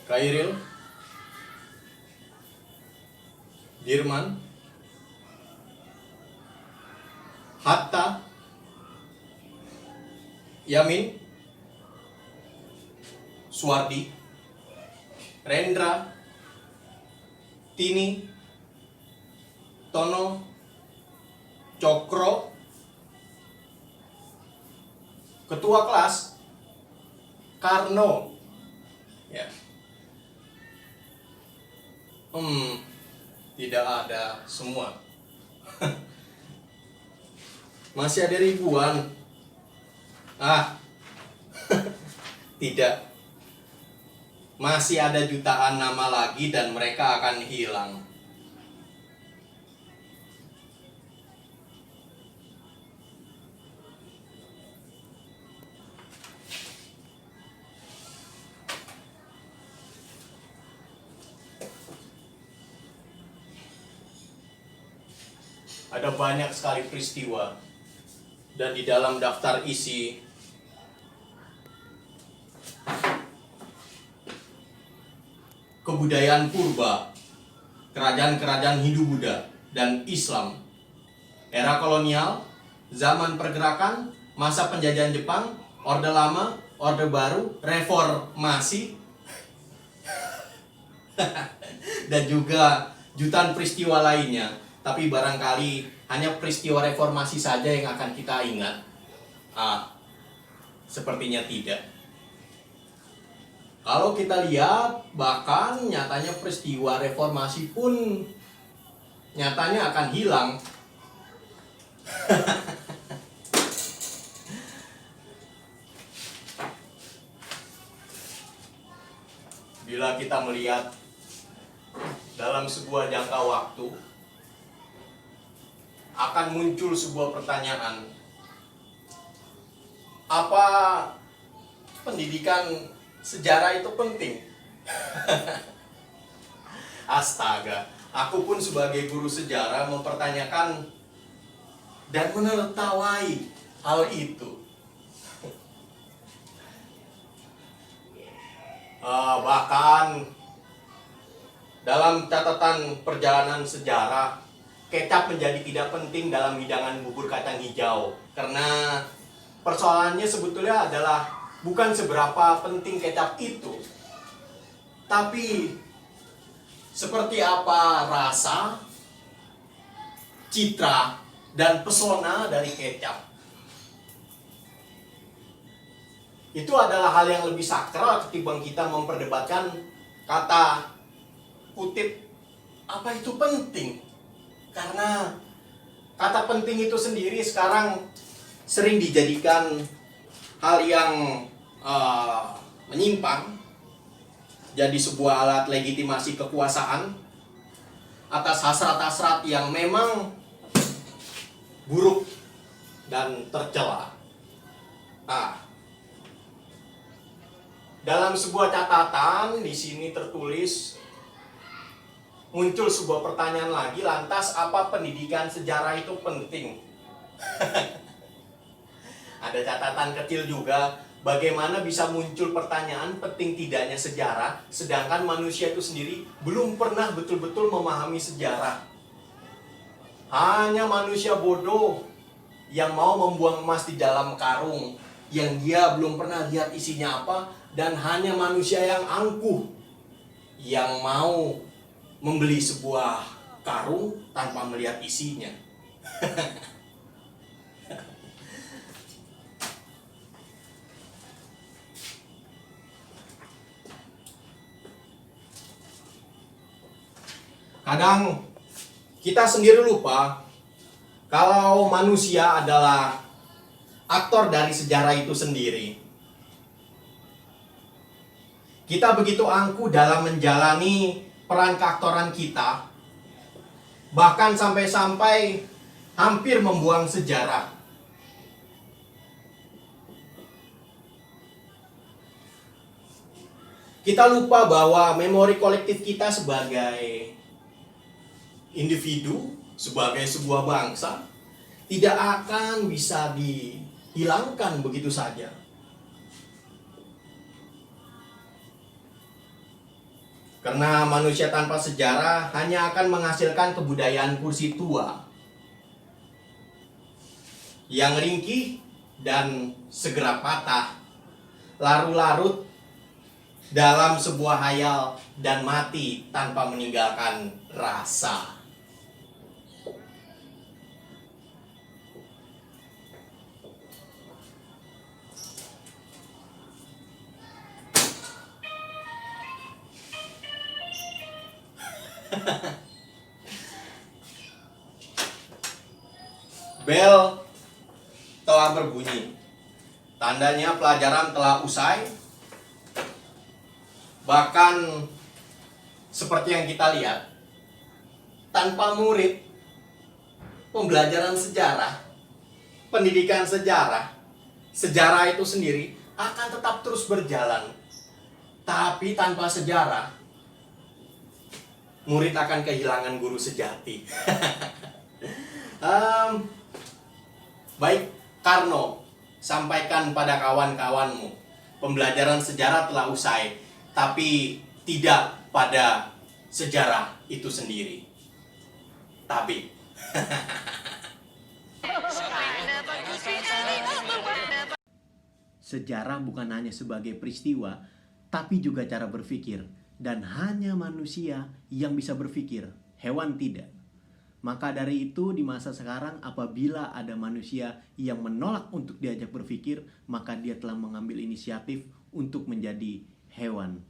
Khairil, Dirman, Hatta, Yamin, Suwardi, Rendra, Tini, Tono, Cokro, ketua kelas Karno, ya. Tidak ada semua. Masih ada ribuan. Tidak. Masih ada jutaan nama lagi dan mereka akan hilang. Ada banyak sekali peristiwa, dan di dalam daftar isi kebudayaan purba, kerajaan-kerajaan Hindu-Buddha dan Islam, era kolonial, zaman pergerakan, masa penjajahan Jepang, Orde Lama, Orde Baru, Reformasi, dan juga jutaan peristiwa lainnya. Tapi barangkali hanya peristiwa reformasi saja yang akan kita ingat. Sepertinya tidak. Kalau kita lihat, bahkan nyatanya peristiwa reformasi pun nyatanya akan hilang. Bila kita melihat dalam sebuah jangka waktu, akan muncul sebuah pertanyaan. Apa pendidikan sejarah itu penting? Astaga, aku pun sebagai guru sejarah mempertanyakan dan menertawai hal itu. Bahkan dalam catatan perjalanan sejarah, kecap menjadi tidak penting dalam hidangan bubur kacang hijau. Karena persoalannya sebetulnya adalah bukan seberapa penting kecap itu, tapi seperti apa rasa, citra, dan pesona dari kecap. Itu adalah hal yang lebih sakral ketimbang kita memperdebatkan kata kutip apa itu penting. Karena kata penting itu sendiri sekarang sering dijadikan hal yang menyimpang, jadi sebuah alat legitimasi kekuasaan atas hasrat-hasrat yang memang buruk dan tercela. Dalam sebuah catatan di sini tertulis, muncul sebuah pertanyaan lagi, lantas apa pendidikan sejarah itu penting? Ada catatan kecil juga, bagaimana bisa muncul pertanyaan penting tidaknya sejarah, sedangkan manusia itu sendiri belum pernah betul-betul memahami sejarah. Hanya manusia bodoh yang mau membuang emas di dalam karung, yang dia belum pernah lihat isinya apa, dan hanya manusia yang angkuh yang mau membeli sebuah karung tanpa melihat isinya. Kadang kita sendiri lupa kalau manusia adalah aktor dari sejarah itu sendiri. Kita begitu angkuh dalam menjalani peran keaktoran kita, bahkan sampai-sampai hampir membuang sejarah. Kita lupa bahwa memori kolektif kita sebagai individu, sebagai sebuah bangsa, tidak akan bisa dihilangkan begitu saja. Karena manusia tanpa sejarah hanya akan menghasilkan kebudayaan kursi tua yang ringkih dan segera patah, larut-larut dalam sebuah hayal dan mati tanpa meninggalkan rasa. Bel telah berbunyi. Tandanya pelajaran telah usai. Bahkan seperti yang kita lihat, tanpa murid, pembelajaran sejarah, pendidikan sejarah, sejarah itu sendiri akan tetap terus berjalan. Tapi tanpa sejarah, murid akan kehilangan guru sejati. Baik, Karno, sampaikan pada kawan-kawanmu, pembelajaran sejarah telah usai, tapi tidak pada sejarah itu sendiri. Tapi sejarah bukan hanya sebagai peristiwa, tapi juga cara berpikir. Dan hanya manusia yang bisa berpikir, hewan tidak. Maka dari itu di masa sekarang apabila ada manusia yang menolak untuk diajak berpikir, maka dia telah mengambil inisiatif untuk menjadi hewan.